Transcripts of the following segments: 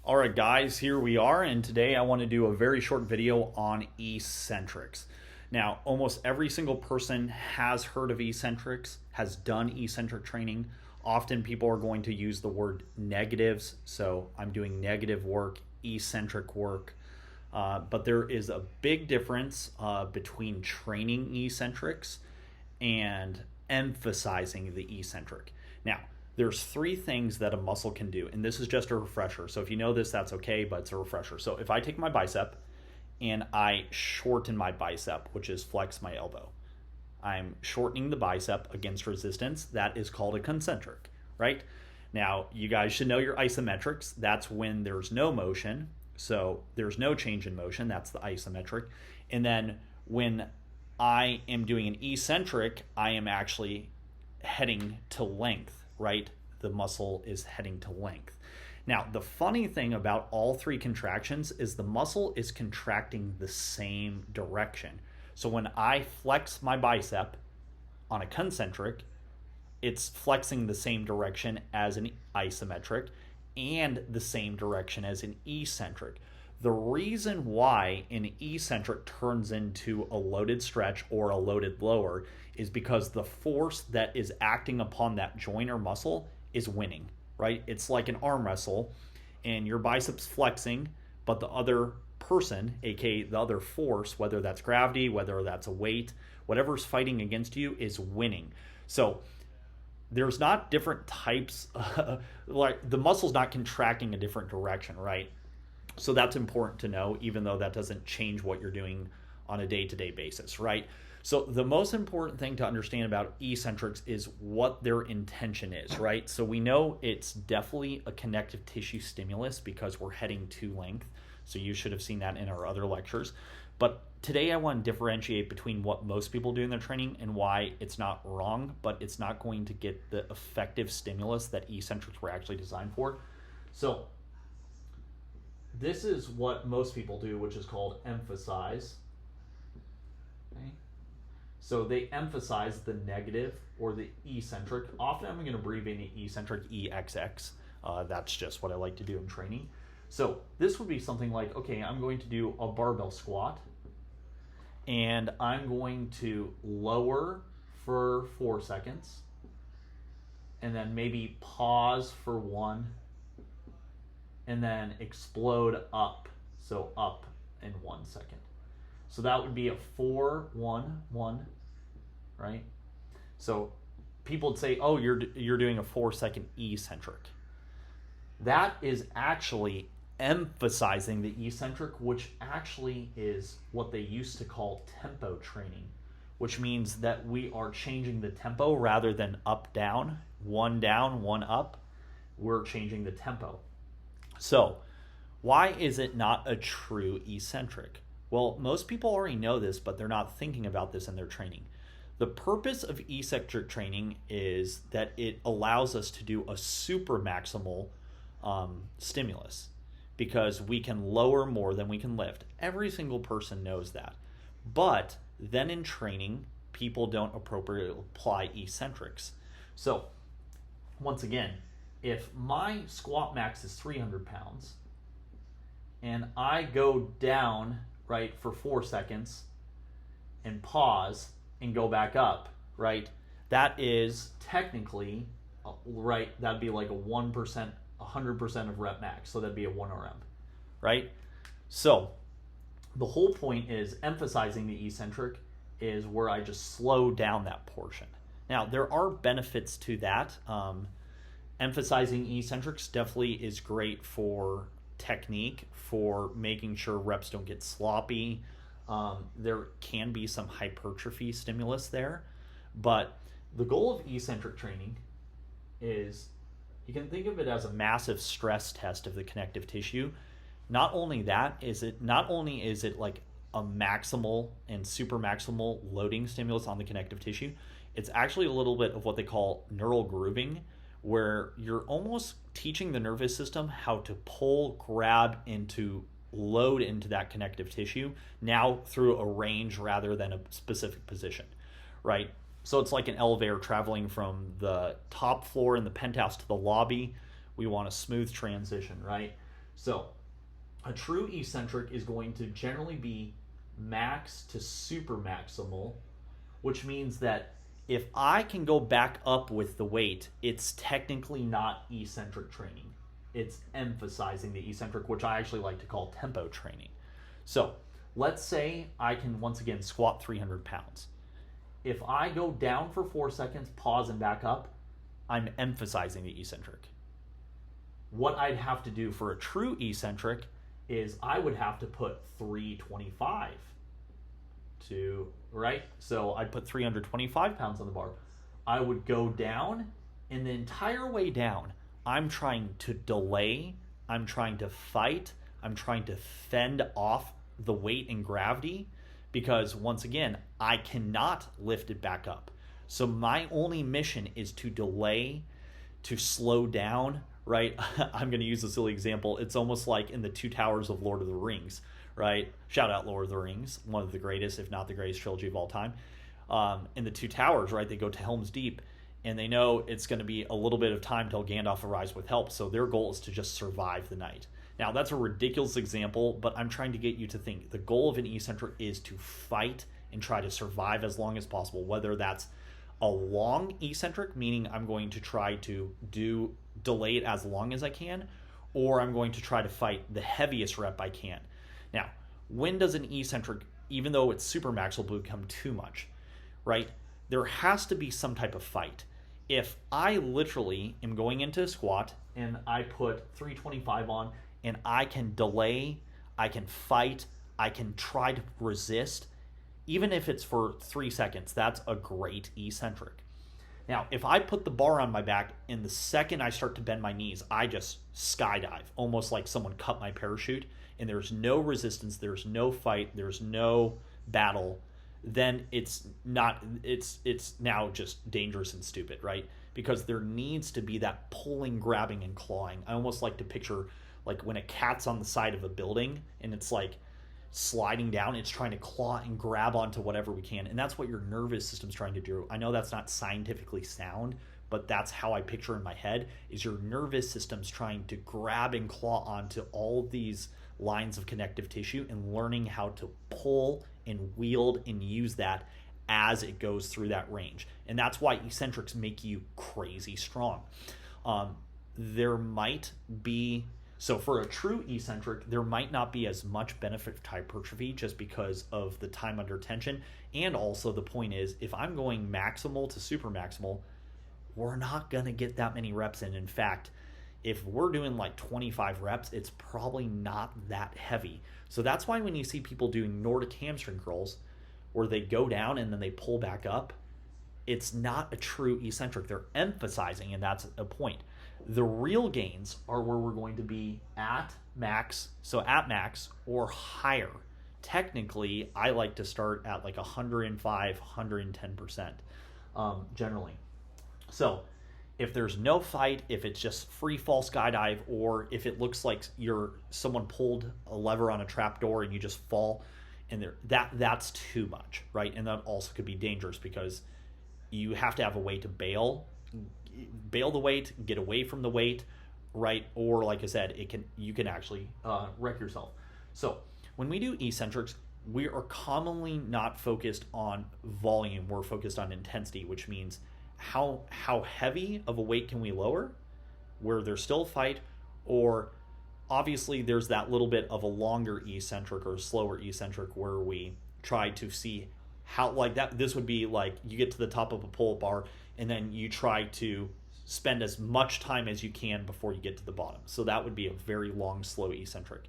All right, guys, here we are, and today I want to do a very short video on eccentrics. Now, almost every single person has heard of eccentrics, has done eccentric training. Often people are going to use the word negatives, so I'm doing negative work, eccentric work. But there is a big difference between training eccentrics and emphasizing the eccentric. Now, there's three things that a muscle can do, and this is just a refresher. So if you know this, that's okay, but it's a refresher. So if I take my bicep and I shorten my bicep, which is flex my elbow, I'm shortening the bicep against resistance. That is called a concentric, right? Now, you guys should know your isometrics. That's when there's no motion. So there's no change in motion. That's the isometric. And then when I am doing an eccentric, I am actually heading to length, right? The muscle is heading to length. Now, the funny thing about all three contractions is the muscle is contracting the same direction. So when I flex my bicep on a concentric, it's flexing the same direction as an isometric and the same direction as an eccentric. The reason why an eccentric turns into a loaded stretch or a loaded blower is because the force that is acting upon that joint or muscle is winning, right? It's like an arm wrestle, and your biceps flexing, but the other person, aka the other force, whether that's gravity, whether that's a weight, whatever's fighting against you is winning. So there's not different types, like the muscle's not contracting a different direction, right? So that's important to know, even though that doesn't change what you're doing on a day-to-day basis, right? So the most important thing to understand about eccentrics is what their intention is, right? So we know it's definitely a connective tissue stimulus because we're heading to length. So you should have seen that in our other lectures. But today I want to differentiate between what most people do in their training and why it's not wrong, but it's not going to get the effective stimulus that eccentrics were actually designed for. So this is what most people do, which is called emphasize. Okay. So they emphasize the negative or the eccentric. Often I'm going to abbreviate the eccentric EXX. That's just what I like to do in training. So this would be something like, okay, I'm going to do a barbell squat, and I'm going to lower for 4 seconds, and then maybe pause for 1, and then explode up. So up in 1 second. So that would be a 4-1-1, right? So people would say, oh, you're doing a 4-second eccentric. That is actually emphasizing the eccentric, which actually is what they used to call tempo training, which means that we are changing the tempo rather than up, down, one up. We're changing the tempo. So why is it not a true eccentric? Well, most people already know this, but they're not thinking about this in their training. The purpose of eccentric training is that it allows us to do a super maximal stimulus because we can lower more than we can lift. Every single person knows that. But then in training, people don't appropriately apply eccentrics. So once again, if my squat max is 300 pounds and I go down, right, for 4 seconds and pause and go back up, right, that is technically, right, that'd be like a 1%, 100% of rep max. So that'd be a 1 RM, right? So the whole point is emphasizing the eccentric is where I just slow down that portion. Now, there are benefits to that. Emphasizing eccentrics definitely is great for technique, for making sure reps don't get sloppy. There can be some hypertrophy stimulus there, but the goal of eccentric training is, you can think of it as a massive stress test of the connective tissue. Not only is it like a maximal and super maximal loading stimulus on the connective tissue, it's actually a little bit of what they call neural grooving, where you're almost teaching the nervous system how to pull, grab, into load into that connective tissue, now through a range rather than a specific position, right? So it's like an elevator traveling from the top floor in the penthouse to the lobby. We want a smooth transition, right? So a true eccentric is going to generally be max to super maximal, which means that if I can go back up with the weight, it's technically not eccentric training. It's emphasizing the eccentric, which I actually like to call tempo training. So let's say I can once again squat 300 pounds. If I go down for 4 seconds, pause and back up, I'm emphasizing the eccentric. What I'd have to do for a true eccentric is I would have to put 325 to, right? So I'd put 325 pounds on the bar. I would go down, and the entire way down, I'm trying to delay, I'm trying to fight, I'm trying to fend off the weight and gravity, because once again, I cannot lift it back up. So my only mission is to delay, to slow down, right? I'm going to use a silly example. It's almost like in the Two Towers of Lord of the Rings, right? Shout out Lord of the Rings, one of the greatest, if not the greatest trilogy of all time. In the Two Towers, right, they go to Helm's Deep, and they know it's going to be a little bit of time till Gandalf arrives with help, so their goal is to just survive the night. Now, that's a ridiculous example, but I'm trying to get you to think. The goal of an eccentric is to fight and try to survive as long as possible, whether that's a long eccentric, meaning I'm going to try to delay it as long as I can, or I'm going to try to fight the heaviest rep I can. Now, when does an eccentric, even though it's super max, will become too much, right? There has to be some type of fight. If I literally am going into a squat and I put 325 on and I can delay, I can fight, I can try to resist, even if it's for 3 seconds, that's a great eccentric. Now, if I put the bar on my back and the second I start to bend my knees, I just skydive, almost like someone cut my parachute, and there's no resistance, there's no fight, there's no battle, then it's now just dangerous and stupid, right? Because there needs to be that pulling, grabbing, and clawing. I almost like to picture like when a cat's on the side of a building and it's like sliding down, it's trying to claw and grab onto whatever we can. And that's what your nervous system's trying to do. I know that's not scientifically sound, but that's how I picture in my head, is your nervous system's trying to grab and claw onto all these lines of connective tissue and learning how to pull and wield and use that as it goes through that range. And that's why eccentrics make you crazy strong. There might be, so for a true eccentric, there might not be as much benefit of hypertrophy just because of the time under tension. And also the point is, if I'm going maximal to super maximal, we're not going to get that many reps in. In fact, if we're doing like 25 reps, it's probably not that heavy. So that's why when you see people doing Nordic hamstring curls, where they go down and then they pull back up, it's not a true eccentric. They're emphasizing, and that's a point. The real gains are where we're going to be at max, so at max or higher. Technically, I like to start at like 105, 110% generally. So if there's no fight, if it's just free fall skydive, or if it looks like someone pulled a lever on a trap door and you just fall, and that's too much, right? And that also could be dangerous because you have to have a way to bail the weight, get away from the weight, right? Or like I said, you can actually wreck yourself. So when we do eccentrics, we are commonly not focused on volume. We're focused on intensity, which means how heavy of a weight can we lower where there's still fight, or obviously there's that little bit of a longer eccentric or slower eccentric where we try to see how, like that, this would be like you get to the top of a pull-up bar and then you try to spend as much time as you can before you get to the bottom. So that would be a very long, slow eccentric.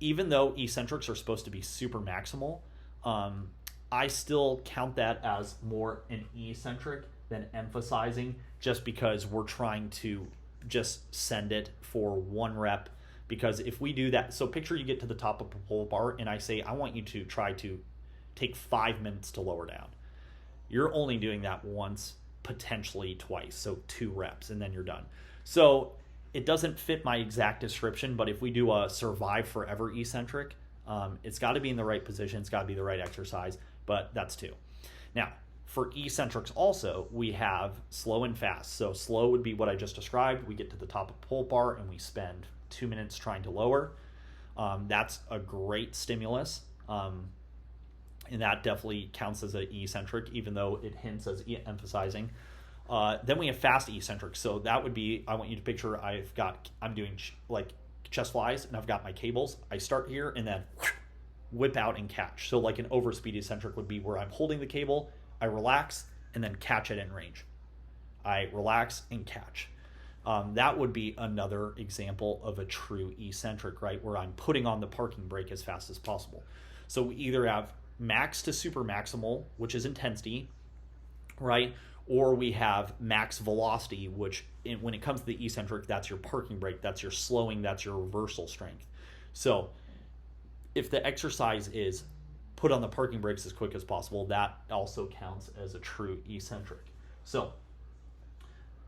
Even though eccentrics are supposed to be super maximal, I still count that as more an eccentric than emphasizing, just because we're trying to just send it for one rep. Because if we do that, so picture you get to the top of a pull bar and I say, I want you to try to take 5 minutes to lower down. You're only doing that once, potentially twice, so 2 reps, and then you're done. So it doesn't fit my exact description, but if we do a survive forever eccentric, it's got to be in the right position, it's got to be the right exercise, but that's 2. Now, For eccentrics also, we have slow and fast. So slow would be what I just described. We get to the top of pull bar and we spend 2 minutes trying to lower. That's a great stimulus. And that definitely counts as an eccentric, even though it hints as emphasizing. Then we have fast eccentrics. So that would be, I want you to picture I'm doing like chest flies and I've got my cables. I start here and then whip out and catch. So like an overspeed eccentric would be where I'm holding the cable, I relax, and then catch it in range. I relax and catch. That would be another example of a true eccentric, right? Where I'm putting on the parking brake as fast as possible. So we either have max to super maximal, which is intensity, right? Or we have max velocity, which when it comes to the eccentric, that's your parking brake, that's your slowing, that's your reversal strength. So if the exercise is put on the parking brakes as quick as possible, that also counts as a true eccentric. So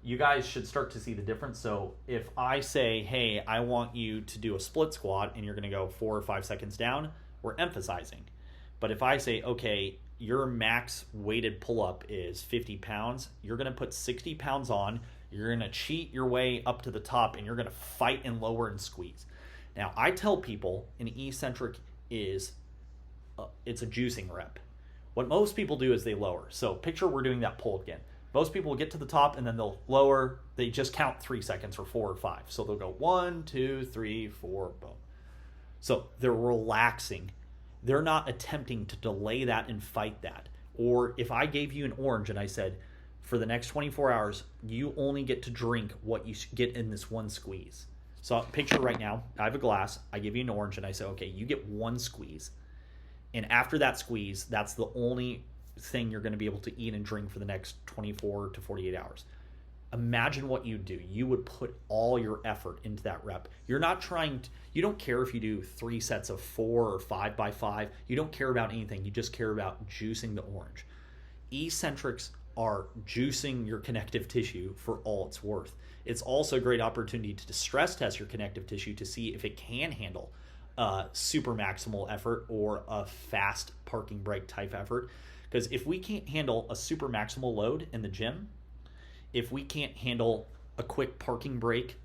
you guys should start to see the difference. So if I say, hey, I want you to do a split squat and you're going to go 4 or 5 seconds down, we're emphasizing. But if I say, okay, your max weighted pull-up is 50 pounds, you're going to put 60 pounds on, you're going to cheat your way up to the top, and you're going to fight and lower and squeeze. Now, I tell people an eccentric is, it's a juicing rep. What most people do is they lower. So picture we're doing that pull again. Most people will get to the top and then they'll lower. They just count 3 seconds or 4 or 5. So they'll go 1, 2, 3, 4, boom. So they're relaxing. They're not attempting to delay that and fight that. Or if I gave you an orange and I said, for the next 24 hours, you only get to drink what you get in this one squeeze. So picture right now, I have a glass, I give you an orange and I say, okay, you get one squeeze. And after that squeeze, that's the only thing you're going to be able to eat and drink for the next 24 to 48 hours. Imagine what you'd do. You would put all your effort into that rep. You're not you don't care if you do 3 sets of 4 or 5 by 5. You don't care about anything. You just care about juicing the orange. Eccentrics are juicing your connective tissue for all it's worth. It's also a great opportunity to stress test your connective tissue to see if it can handle super maximal effort or a fast parking brake type effort. Because if we can't handle a super maximal load in the gym, if we can't handle a quick parking brake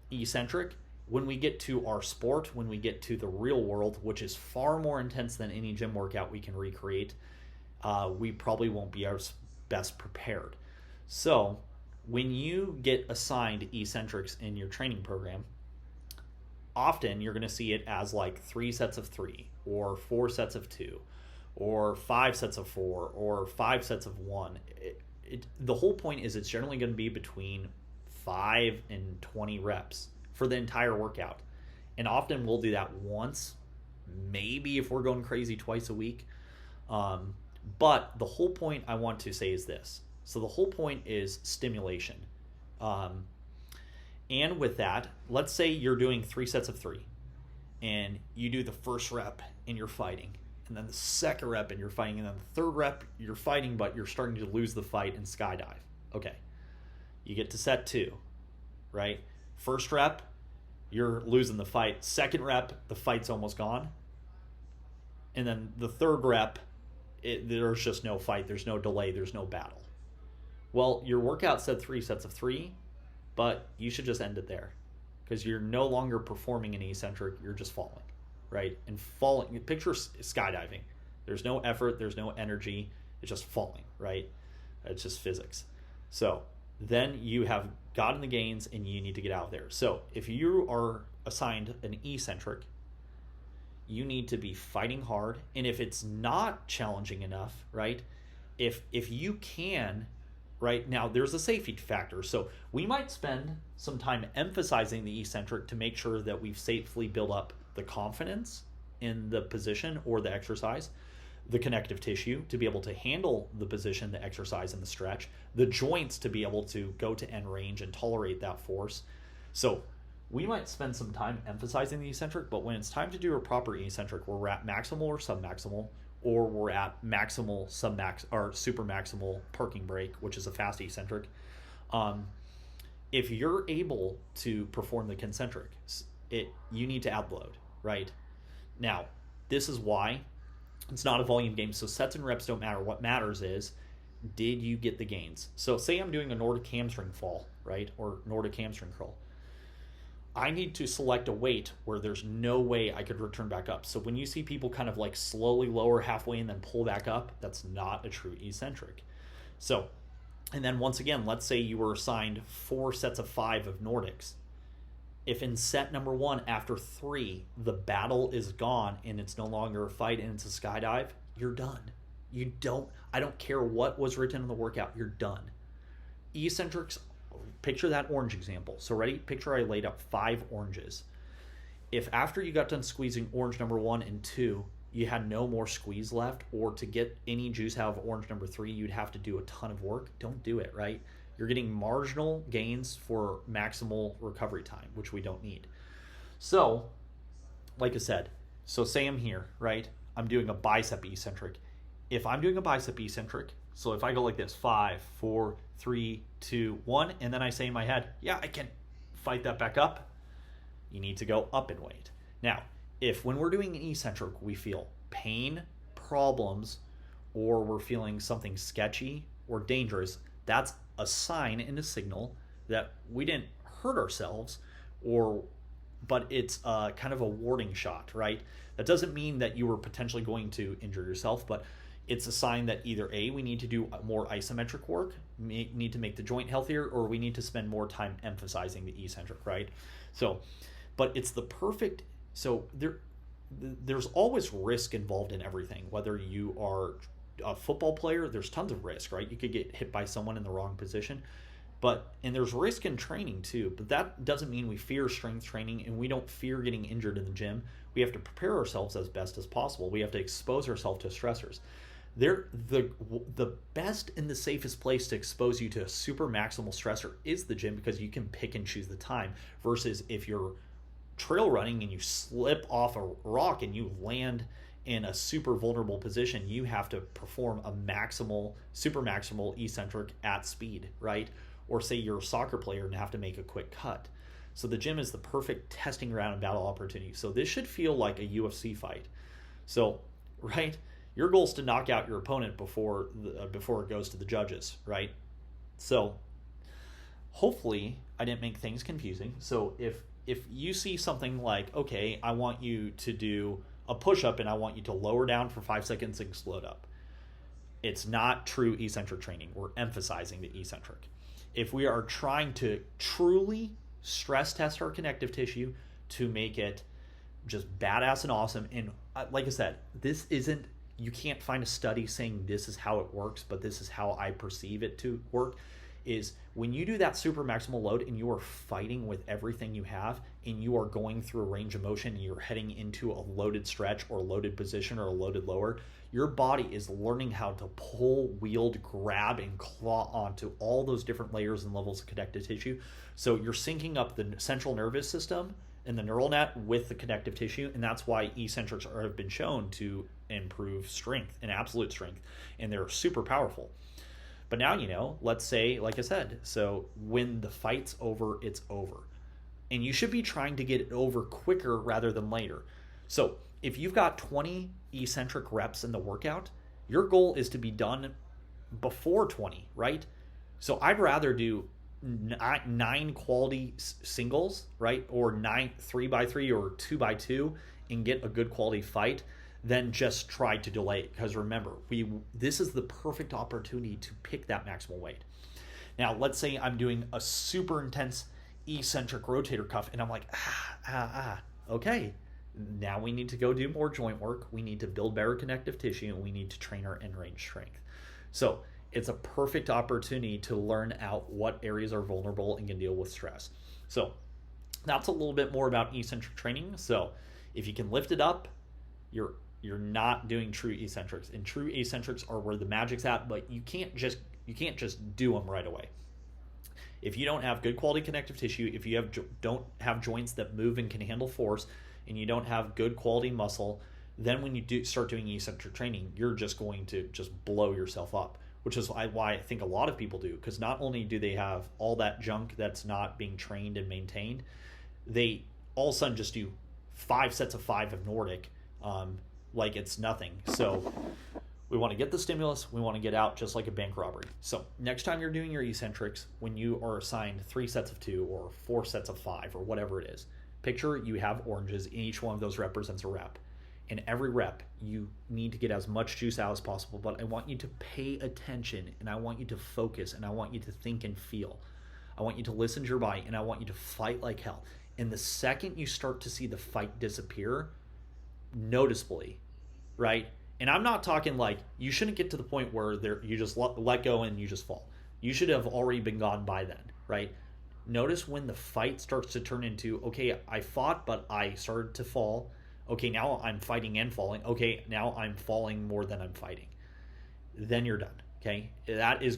eccentric, when we get to our sport, when we get to the real world, which is far more intense than any gym workout we can recreate, we probably won't be our best prepared. So when you get assigned eccentrics in your training program, often you're going to see it as like 3 sets of 3 or 4 sets of 2 or 5 sets of 4 or 5 sets of 1. The whole point is it's generally going to be between 5 and 20 reps for the entire workout. And often we'll do that once, maybe if we're going crazy twice a week. But the whole point I want to say is this. So the whole point is stimulation. And with that, let's say you're doing 3 sets of 3 and you do the first rep and you're fighting, and then the second rep and you're fighting, and then the third rep you're fighting, but you're starting to lose the fight and skydive. Okay. You get to set 2, right? First rep, you're losing the fight. Second rep, the fight's almost gone. And then the third rep, there's just no fight. There's no delay. There's no battle. Well, your workout said 3 sets of 3, but you should just end it there because you're no longer performing an eccentric. You're just falling, right? And falling, picture skydiving. There's no effort. There's no energy. It's just falling, right? It's just physics. So then you have gotten the gains and you need to get out of there. So if you are assigned an eccentric, you need to be fighting hard. And if it's not challenging enough, right? If you can, right, now there's a safety factor. So we might spend some time emphasizing the eccentric to make sure that we've safely built up the confidence in the position or the exercise, the connective tissue to be able to handle the position, the exercise, and the stretch, the joints to be able to go to end range and tolerate that force. So we might spend some time emphasizing the eccentric, but when it's time to do a proper eccentric, we're at maximal or submaximal, or we're at maximal, submax, or super maximal parking brake, which is a fast eccentric. If you're able to perform the concentric, you need to add load, right? Now, this is why It's not a volume game, so sets and reps don't matter. What matters is, did you get the gains? So say I'm doing a Nordic hamstring fall, right? Or Nordic hamstring curl. I need to select a weight where there's no way I could return back up. So when you see people kind of like slowly lower halfway and then pull back up, that's not a true eccentric. So, and then once again, let's say you were assigned 4 sets of 5 of Nordics. If in set number 1, after 3, the battle is gone and it's no longer a fight and it's a skydive, you're done. I don't care what was written in the workout, you're done. Eccentrics, picture that orange example. So ready? Picture I laid out 5 oranges. If after you got done squeezing orange number 1 and 2, you had no more squeeze left, or to get any juice out of orange number 3, you'd have to do a ton of work, don't do it, right? You're getting marginal gains for maximal recovery time, which we don't need. So, like I said, so say I'm here, right? I'm doing a bicep eccentric. If I'm doing a bicep eccentric, so if I go like this, 5, 4, 3, 2, 1, and then I say in my head, yeah, I can fight that back up, you need to go up in weight. Now, if when we're doing an eccentric, we feel pain, problems, or we're feeling something sketchy or dangerous, that's a sign and a signal that we didn't hurt ourselves, but it's kind of a warning shot, right? That doesn't mean that you were potentially going to injure yourself, but it's a sign that either A, we need to do more isometric work, need to make the joint healthier, or we need to spend more time emphasizing the eccentric, right? So, but it's the perfect, so there's always risk involved in everything. Whether you are a football player, there's tons of risk, right? You could get hit by someone in the wrong position, and there's risk in training too, but that doesn't mean we fear strength training and we don't fear getting injured in the gym. We have to prepare ourselves as best as possible. We have to expose ourselves to stressors. The best and the safest place to expose you to a super maximal stressor is the gym, because you can pick and choose the time, versus if you're trail running and you slip off a rock and you land in a super vulnerable position, you have to perform a super maximal eccentric at speed, right? Or say you're a soccer player and have to make a quick cut. So the gym is the perfect testing ground and battle opportunity. So this should feel like a UFC fight. So, right? Your goal is to knock out your opponent before it goes to the judges, right? So hopefully I didn't make things confusing. So if you see something like, okay, I want you to do a push-up and I want you to lower down for 5 seconds and explode up, it's not true eccentric training. We're emphasizing the eccentric. If we are trying to truly stress test our connective tissue to make it just badass and awesome, and like I said, you can't find a study saying this is how it works, but this is how I perceive it to work, is when you do that super maximal load and you are fighting with everything you have and you are going through a range of motion and you're heading into a loaded stretch or loaded position or a loaded lower, your body is learning how to pull, wield, grab, and claw onto all those different layers and levels of connective tissue. So you're syncing up the central nervous system and the neural net with the connective tissue, and that's why eccentrics have been shown to improve strength and absolute strength, and they're super powerful. But now, let's say, like I said, so when the fight's over, it's over. And you should be trying to get it over quicker rather than later. So if you've got 20 eccentric reps in the workout, your goal is to be done before 20, right? So I'd rather do 9 quality singles, right? Or 9 3x3 or 2x2 and get a good quality fight than just try to delay it. Because remember, this is the perfect opportunity to pick that maximal weight. Now, let's say I'm doing a super intense eccentric rotator cuff and I'm like, okay, now we need to go do more joint work. We need to build better connective tissue, and we need to train our end range strength. So it's a perfect opportunity to learn out what areas are vulnerable and can deal with stress. So that's a little bit more about eccentric training. So if you can lift it up, you're not doing true eccentrics. And true eccentrics are where the magic's at, but you can't just do them right away. If you don't have good quality connective tissue, if you don't have joints that move and can handle force, and you don't have good quality muscle, then when you start doing eccentric training, you're just going to just blow yourself up, which is why I think a lot of people do, because not only do they have all that junk that's not being trained and maintained, they all of a sudden just do 5 sets of 5 of Nordic, like it's nothing. So we want to get the stimulus, we want to get out just like a bank robbery. So next time you're doing your eccentrics, when you are assigned 3 sets of 2 or 4 sets of 5 or whatever it is, picture you have oranges, and each one of those represents a rep. In every rep, you need to get as much juice out as possible, but I want you to pay attention, and I want you to focus, and I want you to think and feel. I want you to listen to your body, and I want you to fight like hell. And the second you start to see the fight disappear, noticeably, right? And I'm not talking like you shouldn't get to the point where you just let go and you just fall. You should have already been gone by then, right? Notice when the fight starts to turn into, okay, I fought, but I started to fall. Okay, now I'm fighting and falling. Okay, now I'm falling more than I'm fighting. Then you're done. Okay, that is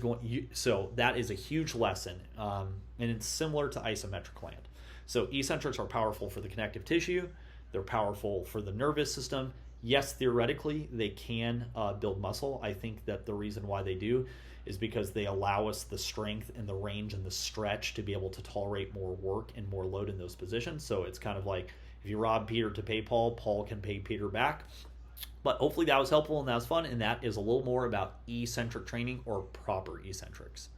so that is a huge lesson, and it's similar to isometric land. So eccentrics are powerful for the connective tissue. They're powerful for the nervous system. Yes, theoretically, they can build muscle. I think that the reason why they do is because they allow us the strength and the range and the stretch to be able to tolerate more work and more load in those positions. So it's kind of like if you rob Peter to pay Paul, Paul can pay Peter back. But hopefully that was helpful and that was fun, and that is a little more about eccentric training or proper eccentrics.